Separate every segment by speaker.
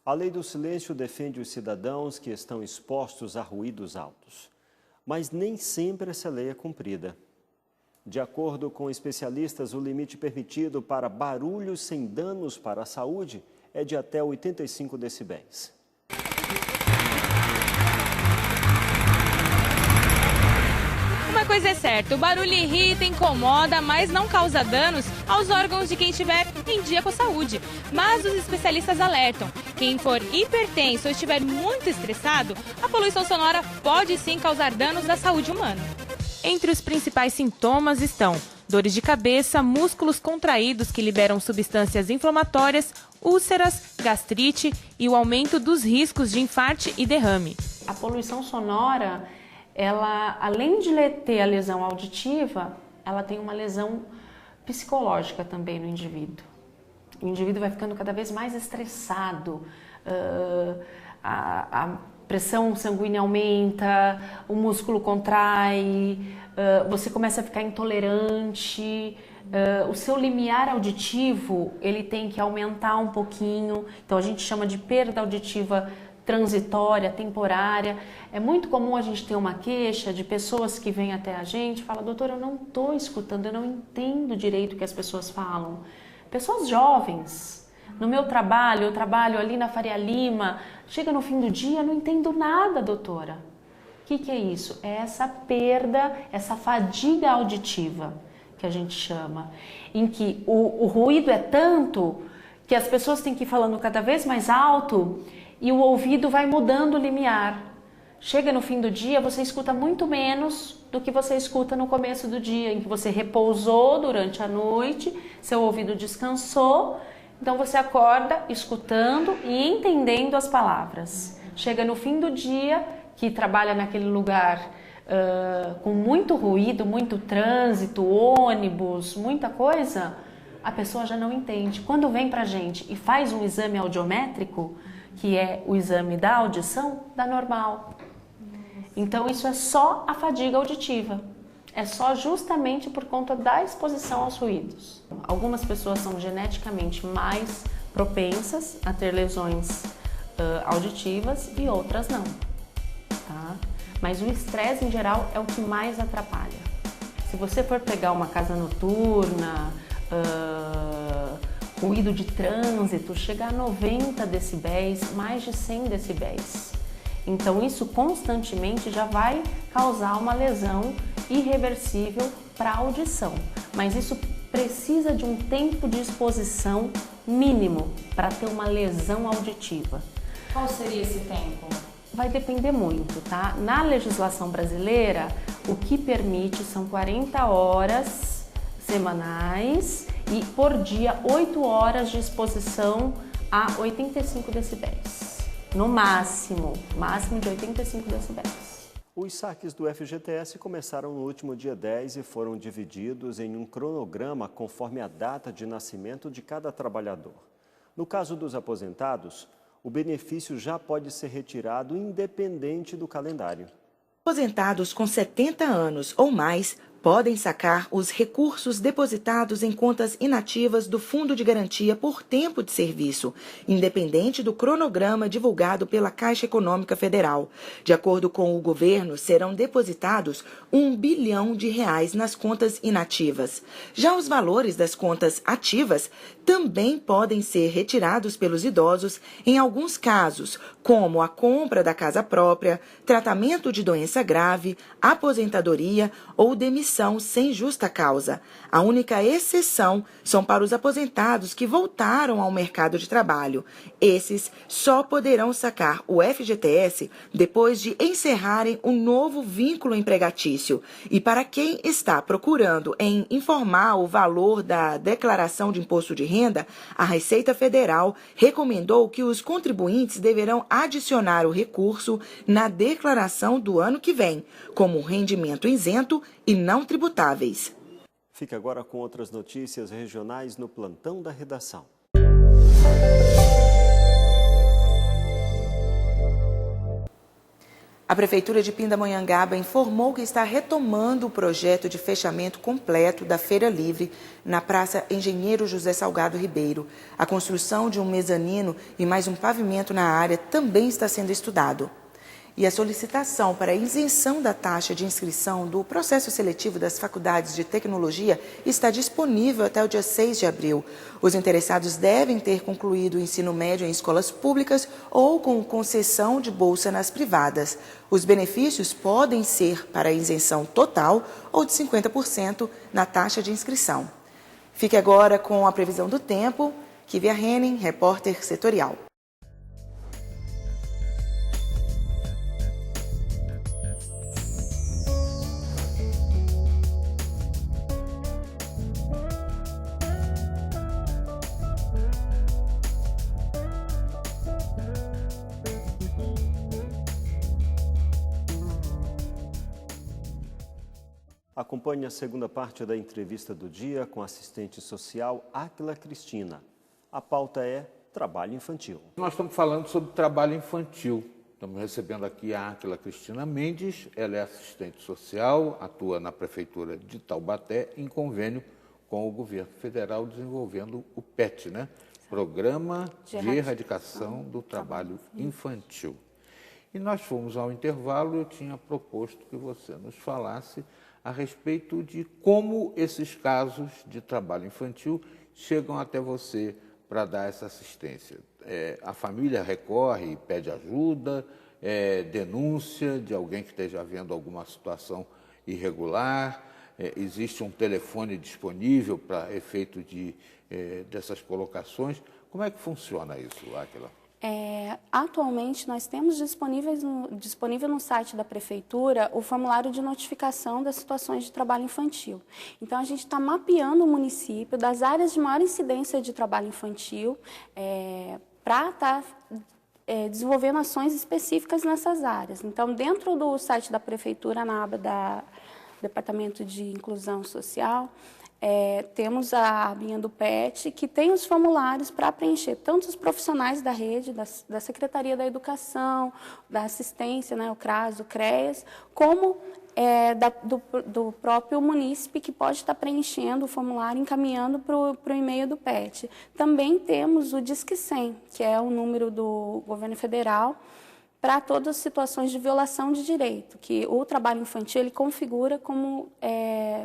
Speaker 1: A lei do silêncio defende os cidadãos que estão expostos a ruídos altos. Mas nem sempre essa lei é cumprida. De acordo com especialistas, o limite permitido para barulhos sem danos para a saúde é de até 85 decibéis.
Speaker 2: Uma coisa é certa, o barulho irrita, incomoda, mas não causa danos aos órgãos de quem estiver em dia com a saúde. Mas os especialistas alertam, quem for hipertenso ou estiver muito estressado, a poluição sonora pode sim causar danos à saúde humana. Entre os principais sintomas estão dores de cabeça, músculos contraídos que liberam substâncias inflamatórias, úlceras, gastrite e o aumento dos riscos de infarte e derrame.
Speaker 3: A poluição sonora, ela, além de ter a lesão auditiva, ela tem uma lesão psicológica também no indivíduo. O indivíduo vai ficando cada vez mais estressado, a pressão sanguínea aumenta, o músculo contrai, você começa a ficar intolerante, o seu limiar auditivo ele tem que aumentar um pouquinho, então a gente chama de perda auditiva transitória, temporária. É muito comum a gente ter uma queixa de pessoas que vêm até a gente e falam: doutor, eu não estou escutando, eu não entendo direito o que as pessoas falam. Pessoas jovens. No meu trabalho, eu trabalho ali na Faria Lima, chega no fim do dia, não entendo nada, doutora. O que é isso? É essa perda, essa fadiga auditiva, que a gente chama, em que o ruído é tanto que as pessoas têm que ir falando cada vez mais alto e o ouvido vai mudando o limiar. Chega no fim do dia, você escuta muito menos do que você escuta no começo do dia, em que você repousou durante a noite, seu ouvido descansou, então você acorda escutando e entendendo as palavras. Chega no fim do dia, que trabalha naquele lugar com muito ruído, muito trânsito, ônibus, muita coisa, a pessoa já não entende. Quando vem pra gente e faz um exame audiométrico, que é o exame da audição, dá normal. Então isso é só a fadiga auditiva. É só justamente por conta da exposição aos ruídos. Algumas pessoas são geneticamente mais propensas a ter lesões auditivas e outras não. Tá? Mas o estresse em geral é o que mais atrapalha. Se você for pegar uma casa noturna, ruído de trânsito, chega a 90 decibéis, mais de 100 decibéis. Então isso constantemente já vai causar uma lesão irreversível para a audição. Mas isso precisa de um tempo de exposição mínimo para ter uma lesão auditiva.
Speaker 2: Qual seria esse tempo?
Speaker 3: Vai depender muito, tá? Na legislação brasileira, o que permite são 40 horas semanais e por dia 8 horas de exposição a 85 decibéis. No máximo de 85 decibéis.
Speaker 1: Os saques do FGTS começaram no último dia 10 e foram divididos em um cronograma conforme a data de nascimento de cada trabalhador. No caso dos aposentados, o benefício já pode ser retirado independente do calendário.
Speaker 4: Aposentados com 70 anos ou mais podem sacar os recursos depositados em contas inativas do Fundo de Garantia por tempo de serviço, independente do cronograma divulgado pela Caixa Econômica Federal. De acordo com o governo, serão depositados R$ 1 bilhão nas contas inativas. Já os valores das contas ativas também podem ser retirados pelos idosos em alguns casos, como a compra da casa própria, tratamento de doença grave, aposentadoria ou demissão sem justa causa. A única exceção são para os aposentados que voltaram ao mercado de trabalho. Esses só poderão sacar o FGTS depois de encerrarem um novo vínculo empregatício. E para quem está procurando em informar o valor da declaração de imposto de renda, a Receita Federal recomendou que os contribuintes deverão adicionar o recurso na declaração do ano que vem, como rendimento isento e não tributáveis.
Speaker 1: Fique agora com outras notícias regionais no Plantão da Redação.
Speaker 4: A Prefeitura de Pindamonhangaba informou que está retomando o projeto de fechamento completo da Feira Livre na Praça Engenheiro José Salgado Ribeiro. A construção de um mezanino e mais um pavimento na área também está sendo estudado. E a solicitação para a isenção da taxa de inscrição do processo seletivo das faculdades de tecnologia está disponível até o dia 6 de abril. Os interessados devem ter concluído o ensino médio em escolas públicas ou com concessão de bolsa nas privadas. Os benefícios podem ser para isenção total ou de 50% na taxa de inscrição. Fique agora com a previsão do tempo. Kivia Henning, repórter setorial.
Speaker 1: Acompanhe a segunda parte da entrevista do dia com a assistente social Áquila Cristina. A pauta é trabalho infantil.
Speaker 5: Nós estamos falando sobre trabalho infantil. Estamos recebendo aqui a Áquila Cristina Mendes. Ela é assistente social, atua na Prefeitura de Taubaté em convênio com o governo federal desenvolvendo o PET, né? Programa de Erradicação do Trabalho Infantil. E nós fomos ao intervalo e eu tinha proposto que você nos falasse a respeito de como esses casos de trabalho infantil chegam até você para dar essa assistência. A família recorre, pede ajuda, denúncia de alguém que esteja havendo alguma situação irregular, existe um telefone disponível para efeito dessas colocações. Como é que funciona isso, Áquila?
Speaker 6: Atualmente, nós temos disponível no site da Prefeitura o formulário de notificação das situações de trabalho infantil. Então, a gente está mapeando o município das áreas de maior incidência de trabalho infantil para estar desenvolvendo ações específicas nessas áreas. Então, dentro do site da Prefeitura, na aba da Departamento de Inclusão Social, temos a abinha do PET, que tem os formulários para preencher, tanto os profissionais da rede, da Secretaria da Educação, da Assistência, né, o CRAS, o CREAS, como do próprio munícipe, que pode estar preenchendo o formulário, encaminhando para o e-mail do PET. Também temos o Disque 100, que é o número do governo federal, para todas as situações de violação de direito, que o trabalho infantil ele configura como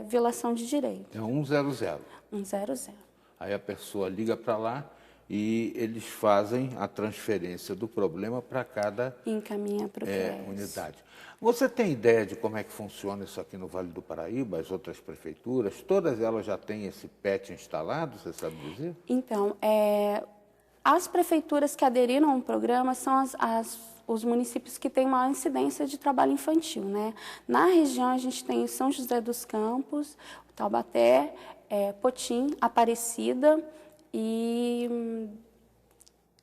Speaker 6: violação de direito.
Speaker 5: É 100.
Speaker 6: 100.
Speaker 5: Aí a pessoa liga para lá e eles fazem a transferência do problema para cada
Speaker 6: encaminha para o
Speaker 5: unidade. Você tem ideia de como é que funciona isso aqui no Vale do Paraíba, as outras prefeituras? Todas elas já têm esse PET instalado, você sabe dizer?
Speaker 6: Então, as prefeituras que aderiram ao programa são os municípios que têm maior incidência de trabalho infantil, né? Na região, a gente tem São José dos Campos, Taubaté, Potim, Aparecida e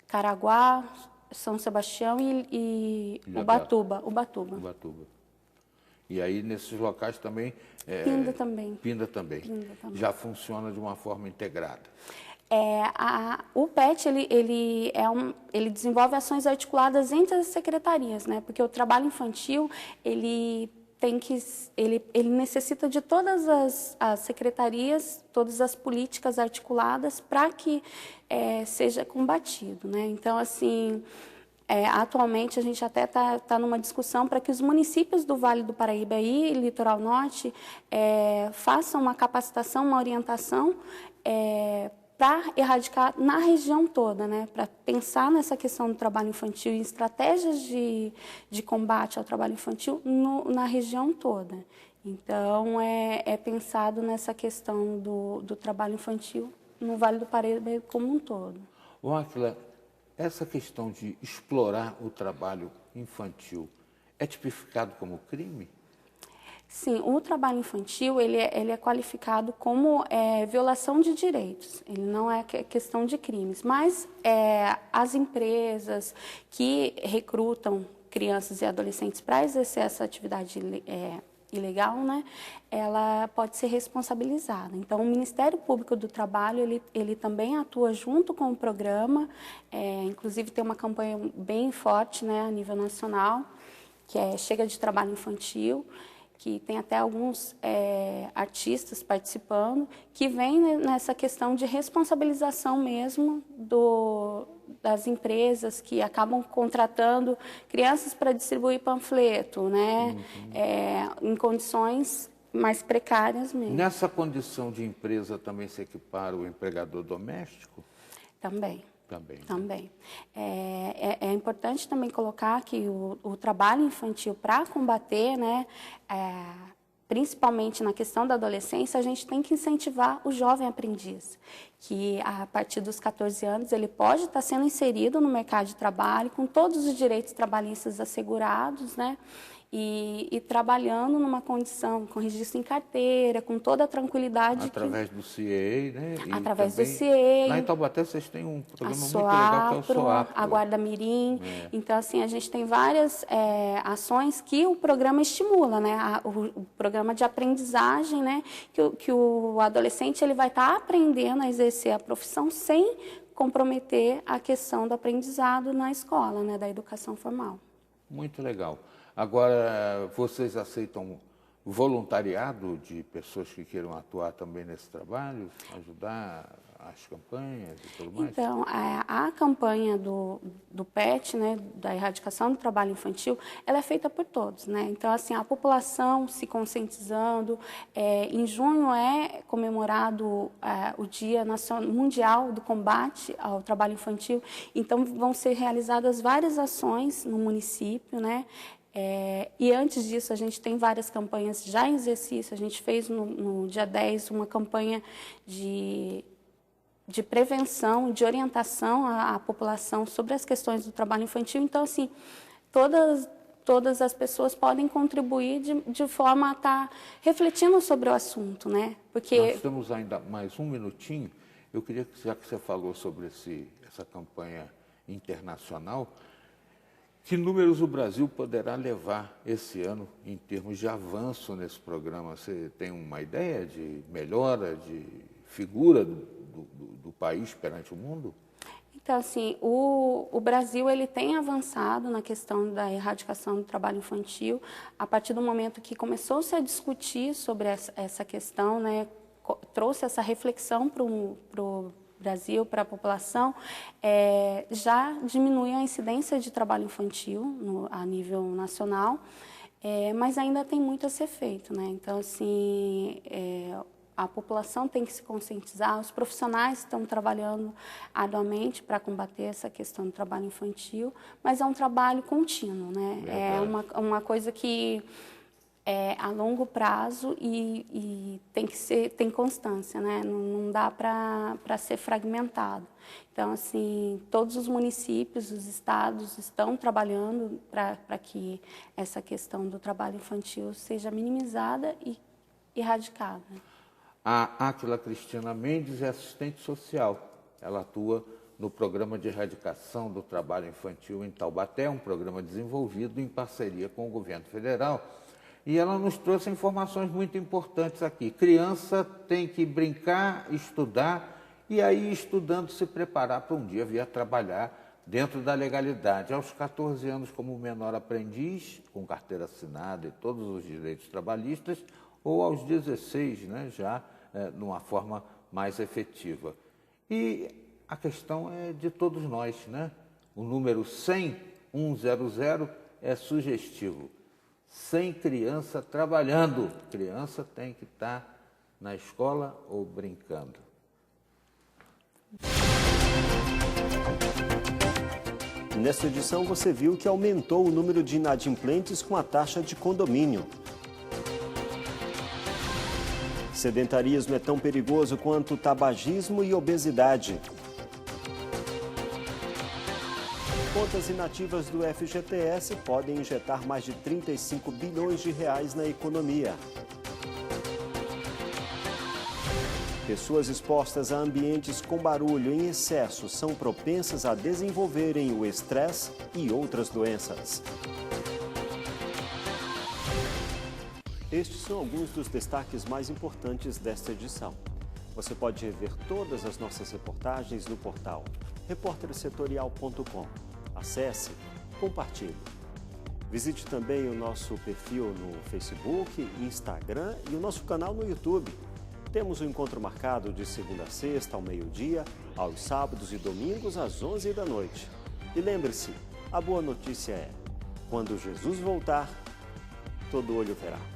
Speaker 6: Caraguá, São Sebastião e Ubatuba.
Speaker 5: E aí, nesses locais também... Pinda também. Já funciona de uma forma integrada.
Speaker 6: O PET ele desenvolve ações articuladas entre as secretarias, né? Porque o trabalho infantil ele necessita de todas as secretarias, todas as políticas articuladas para que seja combatido, né? Então, assim, atualmente a gente até está numa discussão para que os municípios do Vale do Paraíba e Litoral Norte façam uma capacitação, uma orientação para erradicar na região toda, né? Para pensar nessa questão do trabalho infantil e estratégias de combate ao trabalho infantil na região toda. Então, é pensado nessa questão do trabalho infantil no Vale do Paraíba como um todo.
Speaker 5: Áquila, essa questão de explorar o trabalho infantil é tipificado como crime?
Speaker 6: Sim, o trabalho infantil ele é qualificado como violação de direitos, ele não é questão de crimes, mas as empresas que recrutam crianças e adolescentes para exercer essa atividade ilegal, né, ela pode ser responsabilizada. Então, o Ministério Público do Trabalho, ele também atua junto com o programa, inclusive tem uma campanha bem forte, né, a nível nacional, que é Chega de Trabalho Infantil, que tem até alguns artistas participando, que vem nessa questão de responsabilização mesmo das empresas que acabam contratando crianças para distribuir panfleto, né? Em condições mais precárias mesmo.
Speaker 5: Nessa condição de empresa também se equipara o empregador doméstico?
Speaker 6: Também.
Speaker 5: Também.
Speaker 6: Também. É importante também colocar que o trabalho infantil, para combater, né, principalmente na questão da adolescência, a gente tem que incentivar o jovem aprendiz, que a partir dos 14 anos ele pode estar sendo inserido no mercado de trabalho com todos os direitos trabalhistas assegurados, né? E trabalhando numa condição, com registro em carteira, com toda a tranquilidade.
Speaker 5: Através do CIEI, né? E
Speaker 6: através
Speaker 5: também,
Speaker 6: do CIEI.
Speaker 5: Lá em Taubaté vocês têm um programa muito legal, que é o SOAPRO.
Speaker 6: A Guarda Mirim. Então, assim, a gente tem várias ações que o programa estimula, né? O programa de aprendizagem, né? Que o adolescente ele vai estar aprendendo a exercer a profissão sem comprometer a questão do aprendizado na escola, né? Da educação formal.
Speaker 5: Muito legal. Agora, vocês aceitam voluntariado de pessoas que queiram atuar também nesse trabalho, ajudar as campanhas e tudo mais?
Speaker 6: Então, a campanha do PET, né, da erradicação do trabalho infantil, ela é feita por todos, né? Então, assim, a população se conscientizando. Em junho é comemorado o Dia Mundial do Combate ao Trabalho Infantil. Então, vão ser realizadas várias ações no município, né? E antes disso, a gente tem várias campanhas já em exercício. A gente fez no dia 10 uma campanha de prevenção, de orientação à população sobre as questões do trabalho infantil. Então, assim, todas as pessoas podem contribuir de forma a estar refletindo sobre o assunto, né? Porque
Speaker 5: nós temos ainda mais um minutinho. Eu queria que, já que você falou sobre essa campanha internacional, que números o Brasil poderá levar esse ano em termos de avanço nesse programa? Você tem uma ideia de melhora, de figura do país perante o mundo?
Speaker 6: Então, assim, o Brasil ele tem avançado na questão da erradicação do trabalho infantil a partir do momento que começou-se a discutir sobre essa questão, né? Trouxe essa reflexão para o Brasil, para a população, já diminui a incidência de trabalho infantil a nível nacional, mas ainda tem muito a ser feito, né? Então, assim, a população tem que se conscientizar, os profissionais estão trabalhando arduamente para combater essa questão do trabalho infantil, mas é um trabalho contínuo, né? É uma coisa que a longo prazo e tem constância, né? Não dá para ser fragmentado. Então, assim, todos os municípios, os estados estão trabalhando para que essa questão do trabalho infantil seja minimizada e erradicada.
Speaker 5: A Áquila Cristina Mendes é assistente social. Ela atua no Programa de Erradicação do Trabalho Infantil em Taubaté, um programa desenvolvido em parceria com o governo federal. E ela nos trouxe informações muito importantes aqui. Criança tem que brincar, estudar, e aí, estudando, se preparar para um dia vir a trabalhar dentro da legalidade. Aos 14 anos, como menor aprendiz, com carteira assinada e todos os direitos trabalhistas, ou aos 16, né, já numa forma mais efetiva. E a questão é de todos nós, né? O número 100, 100, é sugestivo. Sem criança trabalhando. Criança tem que estar na escola ou brincando.
Speaker 1: Nesta edição você viu que aumentou o número de inadimplentes com a taxa de condomínio. Sedentarismo é tão perigoso quanto tabagismo e obesidade. Contas inativas do FGTS podem injetar mais de 35 bilhões de reais na economia. Pessoas expostas a ambientes com barulho em excesso são propensas a desenvolverem o estresse e outras doenças. Estes são alguns dos destaques mais importantes desta edição. Você pode rever todas as nossas reportagens no portal repórtersetorial.com. Acesse, compartilhe. Visite também o nosso perfil no Facebook, Instagram e o nosso canal no YouTube. Temos um encontro marcado de segunda a sexta ao meio-dia, aos sábados e domingos às 11 da noite. E lembre-se, a boa notícia é, quando Jesus voltar, todo olho verá.